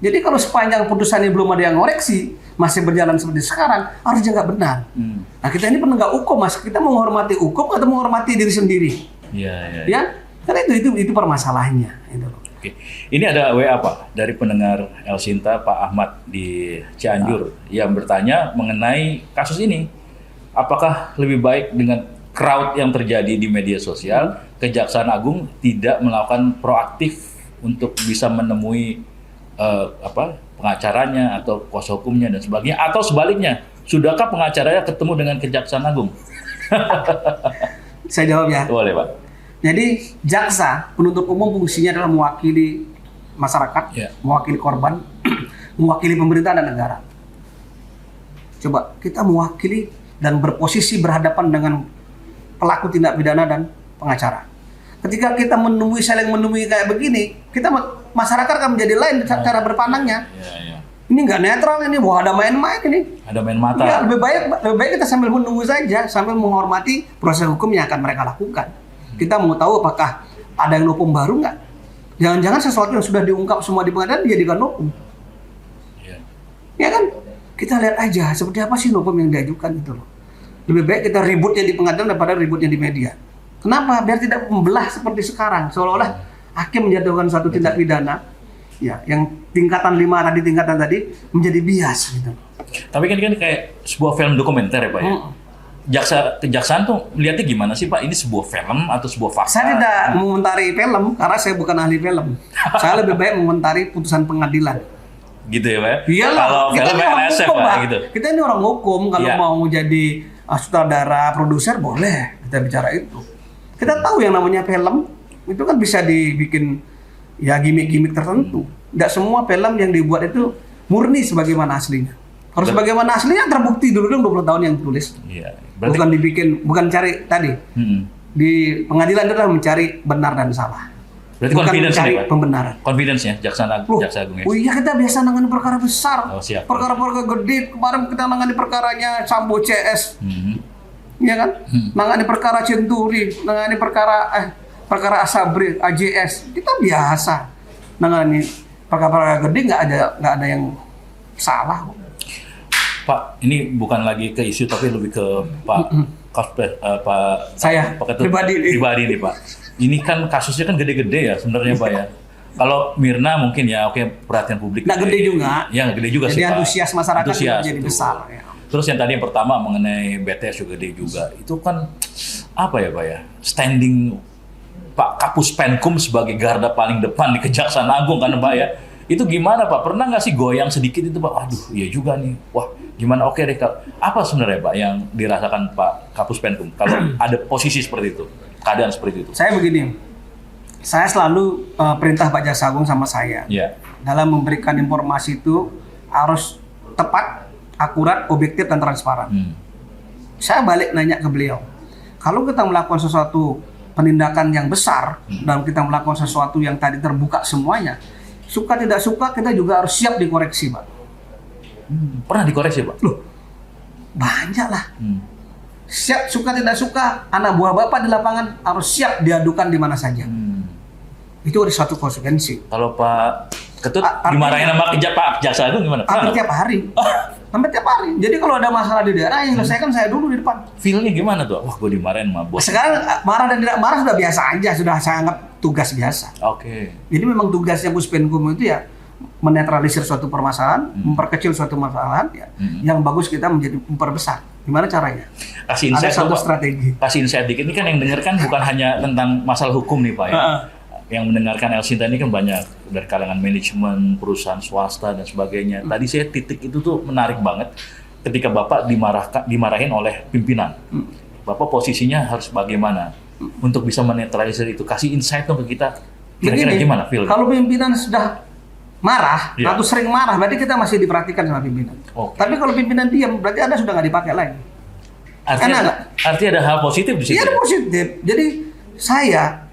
S1: Jadi kalau sepanjang putusannya belum ada yang ngoreksi, masih berjalan seperti sekarang, harus dianggap benar. Nah, kita ini penegak hukum, Mas. Kita menghormati hukum atau menghormati diri sendiri? Ya, karena itu permasalahannya. Itu loh.
S2: Oke. Ini ada WA Pak dari pendengar El Sinta Pak Ahmad di Cianjur yang bertanya mengenai kasus ini. Apakah lebih baik dengan crowd yang terjadi di media sosial, Kejaksaan Agung tidak melakukan proaktif untuk bisa menemui pengacaranya atau kuasa hukumnya dan sebagainya, atau sebaliknya, sudahkah pengacaranya ketemu dengan Kejaksaan Agung?
S1: Saya jawab ya.
S2: Boleh Pak.
S1: Jadi jaksa penuntut umum fungsinya adalah mewakili masyarakat, mewakili korban, mewakili pemerintah dan negara. Coba kita mewakili dan berposisi berhadapan dengan pelaku tindak pidana dan pengacara. Ketika kita saling menemui kayak begini, masyarakat akan menjadi lain cara berpandangnya. Ini nggak netral ini, ada main-main ini.
S2: Ada main mata.
S1: Ya, lebih baik kita sambil menunggu saja, sambil menghormati proses hukum yang akan mereka lakukan. Kita mau tahu apakah ada yang hukum baru nggak? Jangan-jangan sesuatu yang sudah diungkap semua di pengadilan dijadikan hukum. Ya kan? Kita lihat aja seperti apa sih hukum yang diajukan itu loh. Lebih baik kita ributnya di pengadilan daripada ributnya di media. Kenapa? Biar tidak membelah seperti sekarang. Seolah-olah hakim menjatuhkan suatu tindak pidana, ya, yang tingkatan 5 tadi menjadi bias gitu.
S2: Tapi kan kayak sebuah film dokumenter ya Pak ya. Kejaksaan tuh melihatnya gimana sih Pak? Ini sebuah film atau sebuah fakta?
S1: Saya tidak mengomentari film karena saya bukan ahli film. Saya lebih baik mengomentari putusan pengadilan.
S2: Gitu ya Pak?
S1: Iyalah,
S2: kalau
S1: kita ini orang
S2: LSF,
S1: hukum Pak.
S2: Gitu.
S1: Kita ini orang hukum, kalau mau jadi sutradara, produser boleh kita bicara itu. Kita tahu yang namanya film itu kan bisa dibikin ya gimmick-gimmick tertentu. Tidak semua film yang dibuat itu murni sebagaimana aslinya. Harus sebagaimana aslinya terbukti dulu dong 20 tahun yang ditulis.
S2: Iya.
S1: Bukan cari tadi. Di pengadilan itu adalah mencari benar dan salah.
S2: Berarti
S1: bukan
S2: confidence
S1: mencari
S2: Pak?
S1: Pembenaran.
S2: Confidence-nya Jaksa Agung ya?
S1: Oh iya, kita biasa nangani perkara besar.
S2: Siap.
S1: Perkara-perkara gede. Kemarin kita nangani perkaranya Sambo CS. Iya kan? Nangani perkara Centuri, nangani perkara Asabri, AJS. Kita biasa nangani perkara-perkara gede, nggak ada yang salah.
S2: Pak, ini bukan lagi ke isu tapi lebih ke Pak
S1: saya pribadi
S2: nih Pak. Ini kan kasusnya kan gede-gede ya sebenarnya Pak ya. Kalau Mirna mungkin ya perhatian publik.
S1: Nggak gede juga.
S2: Ya nggak gede juga sih Pak.
S1: Jadi antusias masyarakat jadi besar. Ya.
S2: Terus yang tadi yang pertama mengenai BTS juga gede juga. Itu kan apa ya Pak ya? Standing Pak Kapus Penkum sebagai garda paling depan di Kejaksaan Agung kan Pak ya. Itu gimana Pak? Pernah nggak sih goyang sedikit itu Pak? Aduh, iya juga nih. Wah, gimana? Oke deh, apa sebenarnya Pak yang dirasakan Pak Kapus Penkum kalau ada posisi seperti itu, keadaan seperti itu?
S1: Saya begini, saya selalu perintah Pak Jaksa Agung sama saya dalam memberikan informasi itu harus tepat, akurat, objektif dan transparan. Saya balik nanya ke beliau, kalau kita melakukan sesuatu penindakan yang besar dan kita melakukan sesuatu yang tadi terbuka semuanya. Suka tidak suka kita juga harus siap dikoreksi Pak.
S2: Pernah dikoreksi Pak?
S1: Loh, banyak lah. Siap suka tidak suka anak buah Bapak di lapangan harus siap diadukan di mana saja. Itu ada suatu konsekuensi.
S2: Kalau Pak Ketut dimarahin sama Pak Jaksa Agung gimana?
S1: Hampir tiap hari. Hampir tiap hari. Jadi kalau ada masalah di daerah yang selesaikan saya dulu di depan.
S2: Feel-nya gimana tuh? Wah, gue dimarahin sama bos.
S1: Sekarang marah dan tidak marah sudah biasa aja, sudah saya anggap tugas biasa.
S2: Oke.
S1: Jadi memang tugasnya Puspenkum itu ya menetralisir suatu permasalahan, memperkecil suatu masalah ya. Yang bagus kita menjadi memperbesar. Gimana caranya?
S2: Kasih insight,
S1: ada satu strategi.
S2: Kasih insight dikit. Ini kan yang denger kan bukan hanya tentang masalah hukum nih Pak ya. Yang mendengarkan El Sinta ini kan banyak dari kalangan manajemen, perusahaan swasta dan sebagainya. Tadi saya titik itu tuh menarik banget ketika Bapak dimarahin oleh pimpinan. Bapak posisinya harus bagaimana untuk bisa menetralisir itu? Kasih insight dong ke kita. Kira-kira gimana feel?
S1: Kalau pimpinan sudah marah atau sering marah, berarti kita masih diperhatikan sama pimpinan. Tapi kalau pimpinan diam, berarti Anda sudah nggak dipakai lagi.
S2: Artinya ada hal positif di situ.
S1: Iya, ada positif. Jadi saya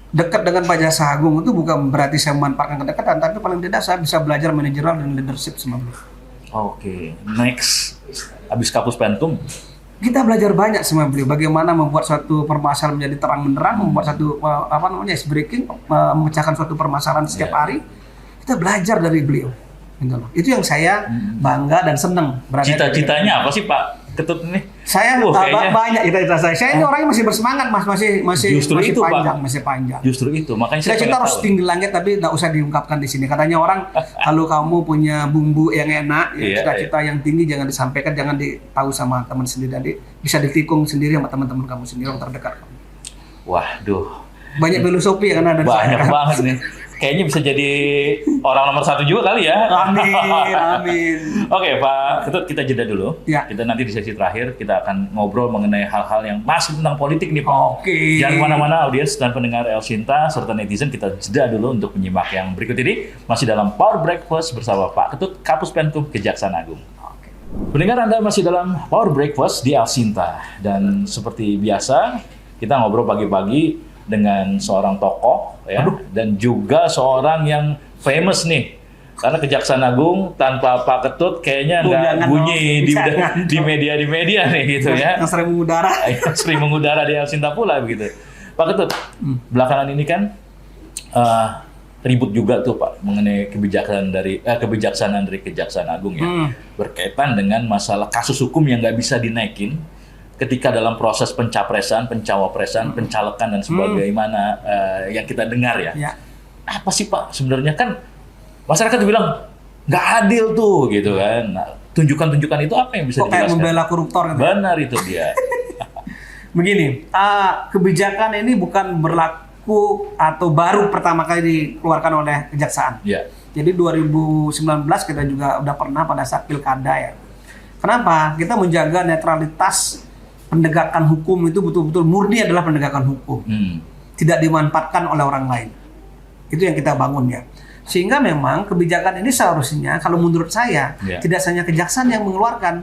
S1: dekat dengan Pak Jaksa Agung itu bukan berarti saya memanfaatkan kedekatan, tapi paling tidak saya bisa belajar manajerial dan leadership sama beliau.
S2: Oke, next. Habis Kapus Penkum,
S1: kita belajar banyak sama beliau. Bagaimana membuat suatu permasalahan menjadi terang benderang, membuat satu ice breaking, memecahkan suatu permasalahan setiap hari. Kita belajar dari beliau. Gitu loh. Itu yang saya bangga dan senang.
S2: Cita-citanya apa sih Pak Ketut ini?
S1: Saya banyak cita-cita saya. Saya ini orangnya masih bersemangat, Mas, masih panjang.
S2: Justru itu, makanya saya
S1: cita-cita harus tinggi langit, tapi nggak usah diungkapkan di sini. Katanya orang kalau kamu punya bumbu yang enak, cita-cita yang tinggi jangan disampaikan, jangan ditahu sama teman sendiri, nanti bisa ditikung sendiri sama teman-teman kamu sendiri yang terdekat.
S2: Waduh.
S1: Banyak filosofi yang ada dari
S2: banyak saya. Banget nih. Kayaknya bisa jadi orang nomor 1 juga kali ya.
S1: Amin.
S2: Oke, Pak Ketut, kita jeda dulu.
S1: Ya.
S2: Kita nanti di sesi terakhir kita akan ngobrol mengenai hal-hal yang masih tentang politik nih, Pak.
S1: Oke.
S2: Jangan kemana-mana, audiens dan pendengar El Sinta serta netizen, kita jeda dulu untuk menyimak yang berikut ini. Masih dalam Power Breakfast bersama Pak Ketut, Kapus Penkum Kejaksaan Agung. Oke. Pendengar, Anda masih dalam Power Breakfast di El Sinta. Dan seperti biasa, kita ngobrol pagi-pagi dengan seorang tokoh ya, dan juga seorang yang famous nih, karena Kejaksaan Agung tanpa Pak Ketut kayaknya nggak bunyi di media nih gitu ya.
S1: Yang sering mengudara.
S2: Sering mengudara di El Sinta pula begitu. Pak Ketut, belakangan ini kan ribut juga tuh Pak mengenai kebijaksanaan dari Kejaksaan Agung ya, berkaitan dengan masalah kasus hukum yang nggak bisa dinaikin ketika dalam proses pencapresan, pencawapresan, pencalekan dan sebagaimana yang kita dengar ya. Apa sih Pak sebenarnya, kan masyarakat bilang nggak adil tuh gitu kan. Nah, tunjukkan itu apa yang bisa dijelaskan?
S1: Kayak membela koruptor gitu.
S2: Benar itu dia.
S1: Begini, kebijakan ini bukan berlaku atau baru pertama kali dikeluarkan oleh Kejaksaan.
S2: Ya.
S1: Jadi 2019 kita juga udah pernah pada saat pilkada ya. Kenapa? Kita menjaga netralitas penegakan hukum itu betul-betul murni adalah penegakan hukum. Tidak dimanfaatkan oleh orang lain. Itu yang kita bangun ya. Sehingga memang kebijakan ini seharusnya kalau menurut saya tidak hanya Kejaksaan yang mengeluarkan.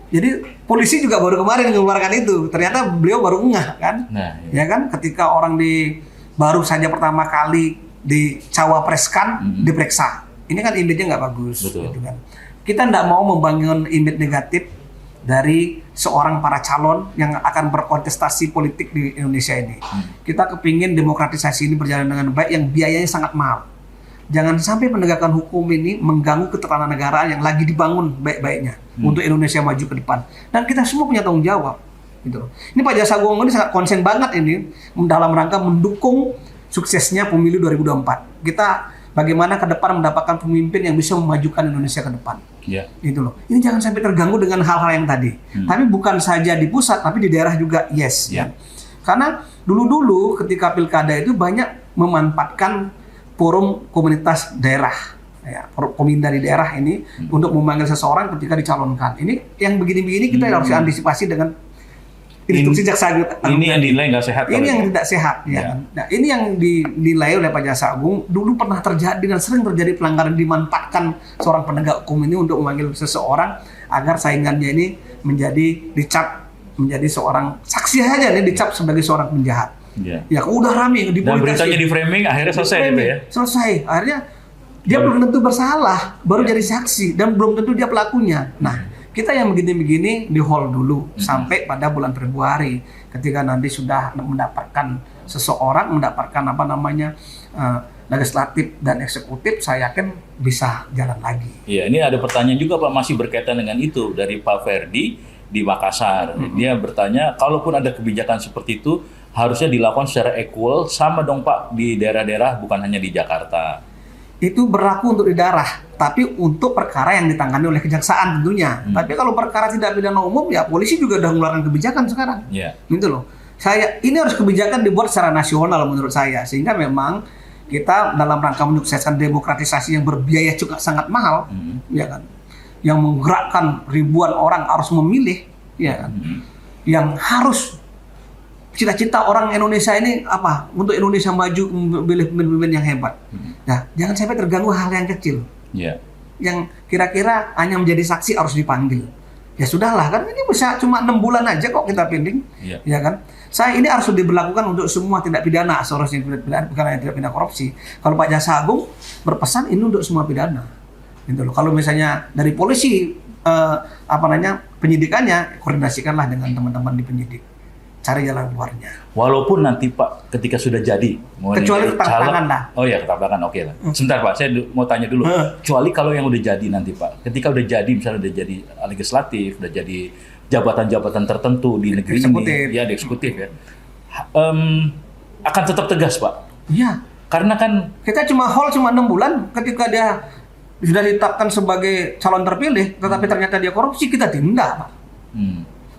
S1: Jadi polisi juga baru kemarin mengeluarkan itu. Ternyata beliau baru ngeh kan. Ya kan, ketika orang baru saja pertama kali dicawapreskan, diperiksa. Ini kan image-nya nggak bagus. Gitu kan. Kita nggak mau membangun image negatif dari seorang para calon yang akan berkontestasi politik di Indonesia ini. Kita kepingin demokratisasi ini berjalan dengan baik, yang biayanya sangat mahal. Jangan sampai penegakan hukum ini mengganggu ketatanegaraan yang lagi dibangun baik-baiknya untuk Indonesia maju ke depan. Dan kita semua punya tanggung jawab. Gitu. Ini Pak Jaksa Agung ini sangat konsen banget ini dalam rangka mendukung suksesnya pemilu 2024. Kita bagaimana ke depan mendapatkan pemimpin yang bisa memajukan Indonesia ke depan. Gitu loh. Ini jangan sampai terganggu dengan hal-hal yang tadi. Tapi bukan saja di pusat, tapi di daerah juga ya. Karena dulu-dulu ketika pilkada itu banyak memanfaatkan forum komunitas daerah, ya, Kominda di daerah ini untuk memanggil seseorang ketika dicalonkan. Ini yang begini-begini kita harus antisipasi dengan instruksi Jaksa Agung.
S2: Ini yang dinilai nggak sehat.
S1: Ini yang tidak sehat. Ya. Nah, ini yang dinilai oleh Pak Jaksa Agung. Dulu pernah terjadi dan sering terjadi pelanggaran, dimanfaatkan seorang penegak hukum ini untuk memanggil seseorang agar saingannya ini dicap menjadi seorang saksi aja nih, dicap sebagai seorang penjahat. Ya, udah rame
S2: dan beritanya di framing, akhirnya selesai gitu ya.
S1: Selesai. Akhirnya dia belum tentu bersalah, baru jadi saksi dan belum tentu dia pelakunya. Nah, kita yang begini-begini di hold dulu sampai pada bulan Februari ketika nanti sudah mendapatkan legislatif dan eksekutif, saya yakin bisa jalan lagi.
S2: Iya, ini ada pertanyaan juga Pak, masih berkaitan dengan itu dari Pak Ferdi di Makassar. Dia bertanya, kalaupun ada kebijakan seperti itu harusnya dilakukan secara equal, sama dong Pak di daerah-daerah, bukan hanya di Jakarta.
S1: Itu berlaku untuk di daerah, tapi untuk perkara yang ditangani oleh Kejaksaan tentunya. Tapi kalau perkara tidak pidana umum, ya polisi juga udah mengeluarkan kebijakan sekarang. Gitu loh. Ini harus kebijakan dibuat secara nasional menurut saya, sehingga memang kita dalam rangka menyukseskan demokratisasi yang berbiaya juga sangat mahal, ya kan, yang menggerakkan ribuan orang harus memilih, ya kan, yang harus cita-cita orang Indonesia ini apa? Untuk Indonesia maju, memilih pemimpin yang hebat. Nah, jangan sampai terganggu hal yang kecil. Yang kira-kira hanya menjadi saksi harus dipanggil. Ya sudahlah, kan ini bisa cuma 6 bulan aja kok kita pending. Ya kan? Ini harus diberlakukan untuk semua tindak pidana, seharusnya bukan hanya tindak pidana korupsi. Kalau Pak Jaksa Agung berpesan ini untuk semua pidana. Gitu loh. Kalau misalnya dari polisi penyidikannya, koordinasikanlah dengan teman-teman di penyidik. Cari jalan keluarnya.
S2: Walaupun nanti Pak ketika sudah jadi,
S1: kecuali ketangkangan lah.
S2: Oh ya, ketangkangan, oke lah. Sebentar Pak, saya mau tanya dulu. Kecuali kalau yang udah jadi nanti Pak, ketika udah jadi, misalnya udah jadi legislatif, udah jadi jabatan-jabatan tertentu di negeri ini, ya di eksekutif ya, akan tetap tegas Pak.
S1: Iya.
S2: Karena kan
S1: kita cuma 6 bulan ketika dia sudah ditetapkan sebagai calon terpilih, tetapi ternyata dia korupsi, kita tindak Pak.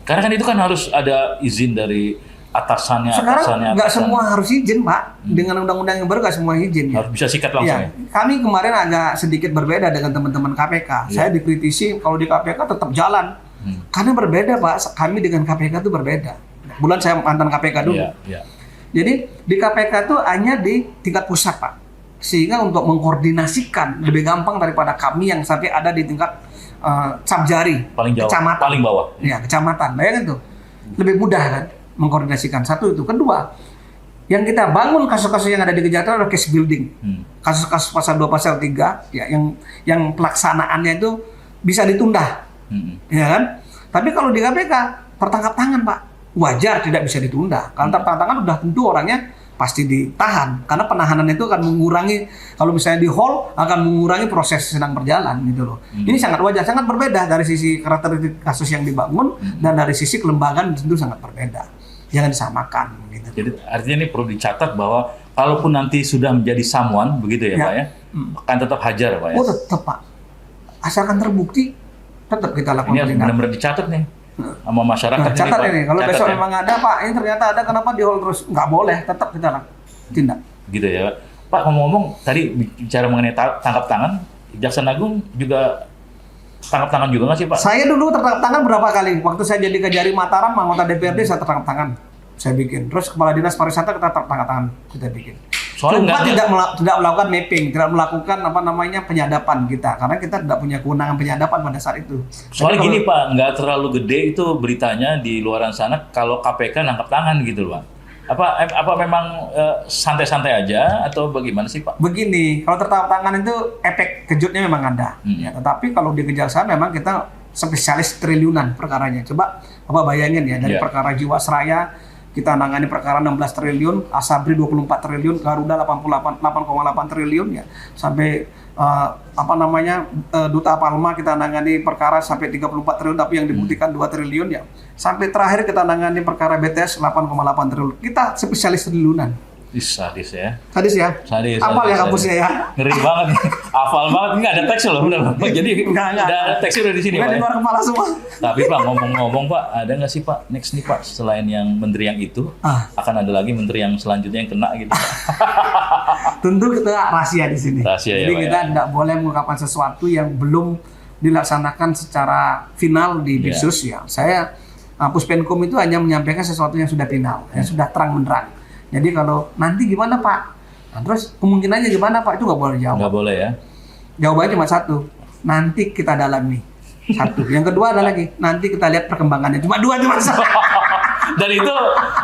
S2: Karena kan itu kan harus ada izin dari atasannya.
S1: Sekarang nggak semua harus izin Pak. Dengan undang-undang yang baru nggak semua izin.
S2: Harus bisa sikat langsung ya.
S1: Kami kemarin agak sedikit berbeda dengan teman-teman KPK. Saya dikritisi kalau di KPK tetap jalan. Karena berbeda Pak. Kami dengan KPK itu berbeda. Bulan saya mantan KPK dulu. Jadi di KPK itu hanya di tingkat pusat Pak. Sehingga untuk mengkoordinasikan lebih gampang daripada kami yang sampai ada di tingkat Sabjari, kecamatan.
S2: Paling bawah.
S1: Ya, kecamatan. Bayangin tuh. Lebih mudah kan mengkoordinasikan. Satu itu. Kedua, yang kita bangun kasus-kasus yang ada di Kejaksaan adalah case building. Kasus-kasus pasal 2 pasal 3 ya yang pelaksanaannya itu bisa ditunda. Ya kan? Tapi kalau di KPK tertangkap tangan, Pak. Wajar tidak bisa ditunda. Kalau tertangkap tangan udah tentu orangnya pasti ditahan, karena penahanan itu akan mengurangi, kalau misalnya di hall akan mengurangi proses sedang berjalan gitu loh. Ini sangat wajar, sangat berbeda dari sisi karakteristik kasus yang dibangun dan dari sisi kelembagaan tentu sangat berbeda. Jangan disamakan gitu.
S2: Jadi artinya ini perlu dicatat bahwa kalaupun nanti sudah menjadi someone begitu ya Pak ya, akan tetap hajar Pak ya.
S1: Oh tetap Pak, asalkan terbukti tetap kita lakukan.
S2: Ini benar-benar dicatat nih sama masyarakat.
S1: Catat ini, kalau besok memang ada Pak, ini ternyata ada, kenapa di hold terus? Nggak boleh, tetap kita tindak.
S2: Gitu ya Pak. Ngomong-ngomong tadi bicara mengenai tangkap tangan, Kejaksaan Agung juga tangkap tangan juga nggak sih Pak? Saya
S1: dulu tertangkap tangan berapa kali, waktu saya jadi Kejari Mataram, anggota DPRD saya tertangkap tangan, saya bikin. Terus Kepala Dinas Pariwisata kita tertangkap tangan, kita bikin. Cuma tidak melakukan mapping, tidak melakukan penyadapan kita, karena kita tidak punya kewenangan penyadapan pada saat itu.
S2: Soalnya gini Pak, nggak terlalu gede itu beritanya di luaran sana kalau KPK nangkap tangan gitu loh Pak. Apa memang santai-santai aja atau bagaimana sih Pak?
S1: Begini, kalau tertangkap tangan itu efek kejutnya memang ada. Ya, tetapi kalau di Kejaksaan memang kita spesialis triliunan perkaranya. Coba bayangin ya, dari perkara Jiwasraya kita nangani perkara 16 triliun, Asabri 24 triliun, Garuda 8,8 triliun ya. Sampai Duta Palma kita nangani perkara sampai 34 triliun tapi yang dibuktikan 2 triliun ya. Sampai terakhir kita nangani perkara BTS 8,8 triliun. Kita spesialis triliunan.
S2: Sadis ya.
S1: Sadis ya?
S2: Sadis.
S1: Hafal ya kampusnya ya?
S2: Ngeri banget. Hafal banget. Nggak ada teks loh. Benar. Jadi ada teksnya udah di sini Pak.
S1: Di luar kepala semua.
S2: Tapi Pak, ngomong-ngomong Pak, ada nggak sih Pak next nih Pak, selain yang menteri yang itu, akan ada lagi menteri yang selanjutnya yang kena gitu Pak?
S1: Tentu kita rahasia di sini.
S2: Rahasia.
S1: Jadi kita tidak boleh mengungkapkan sesuatu yang belum dilaksanakan secara final di Bitsus ya. Saya Puspenkum itu hanya menyampaikan sesuatu yang sudah final, yang sudah terang benderang. Jadi kalau nanti gimana Pak? Nah, terus kemungkinannya gimana Pak? Itu nggak boleh jawab.
S2: Nggak boleh ya?
S1: Jawabannya cuma satu. Nanti kita dalami. Satu. Yang kedua ada lagi. Nanti kita lihat perkembangannya. Cuma dua cuma satu.
S2: Dan itu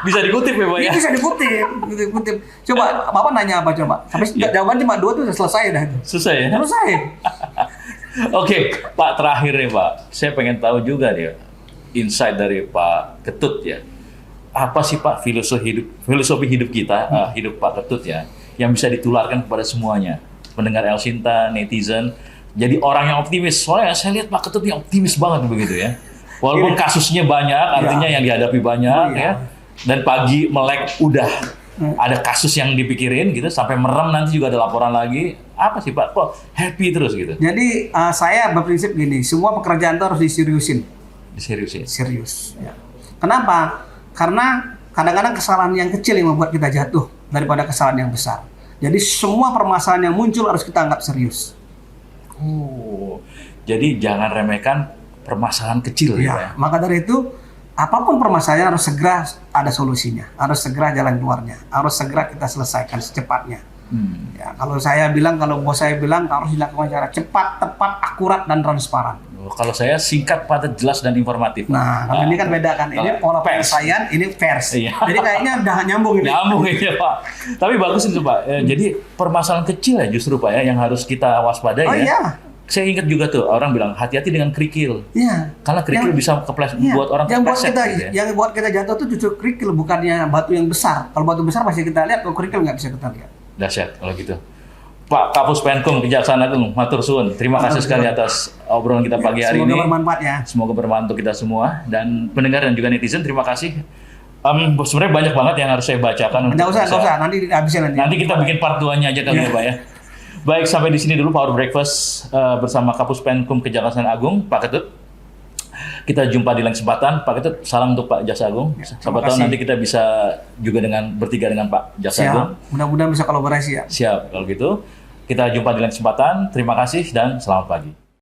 S2: bisa dikutip ya Pak ya?
S1: Bisa dikutip. Coba Bapak nanya apa coba? Sampai jawaban cuma dua itu sudah selesai dah.
S2: Selesai ya?
S1: Selesai.
S2: Oke, Pak, terakhir nih Pak. Saya pengen tahu juga nih insight dari Pak Ketut ya. Apa sih Pak filosofi hidup kita, hidup Pak Ketut ya, yang bisa ditularkan kepada semuanya, pendengar El Sinta, netizen, jadi orang yang optimis. Soalnya saya lihat Pak Ketut yang optimis banget begitu ya. Walaupun kasusnya banyak, artinya yang dihadapi banyak ya. Dan pagi melek udah ada kasus yang dipikirin gitu, sampai merem nanti juga ada laporan lagi. Apa sih Pak? Kok happy terus gitu?
S1: Jadi saya berprinsip gini, semua pekerjaan itu harus diseriusin.
S2: Serius.
S1: Ya. Kenapa? Karena kadang-kadang kesalahan yang kecil yang membuat kita jatuh daripada kesalahan yang besar. Jadi semua permasalahan yang muncul harus kita anggap serius.
S2: Jadi jangan remehkan permasalahan kecil ya.
S1: Maka dari itu apapun permasalahan harus segera ada solusinya, harus segera jalan keluarnya, harus segera kita selesaikan secepatnya. Ya, kalau bos saya bilang harus dilakukan secara cepat, tepat, akurat dan transparan.
S2: Kalau saya singkat, padat, jelas dan informatif.
S1: Nah, kalau ini kan beda kan. Ini pola penyampaian, ini vers.
S2: Iya.
S1: Jadi kayaknya udah nyambung ini.
S2: Nyambung ya Pak. Tapi bagus itu Pak. Jadi permasalahan kecil ya justru Pak ya yang harus kita waspadai ya.
S1: Iya.
S2: Saya ingat juga tuh orang bilang hati-hati dengan kerikil.
S1: Iya.
S2: Karena kerikil bisa buat orang
S1: kepleset. Yang buat kita jatuh tuh justru kerikil, bukannya batu yang besar. Kalau batu besar pasti kita lihat, kalau kerikil nggak bisa kita lihat.
S2: Dahsyat kalau gitu. Pak Kapus Penkum Kejaksaan Agung, matur suwun. Terima kasih sekali atas obrolan kita pagi hari ini.
S1: Semoga bermanfaat ya.
S2: Semoga bermanfaat untuk kita semua dan pendengar dan juga netizen. Terima kasih. Sebenarnya banyak banget yang harus saya bacakan.
S1: Nggak usah. Nanti habisin nanti.
S2: Nanti kita bikin part 2-nya aja kali ya Pak ya. Baik, sampai di sini dulu Power Breakfast bersama Kapus Penkum Kejaksaan Agung, Pak Ketut. Kita jumpa di lain kesempatan. Pak Ketut, salam untuk Pak Jaksa Agung. Siapa tahu nanti kita bisa juga bertiga dengan Pak Jaksa Agung.
S1: Mudah-mudahan bisa kolaborasi ya.
S2: Siap, kalau gitu. Kita jumpa di lain kesempatan. Terima kasih dan selamat pagi.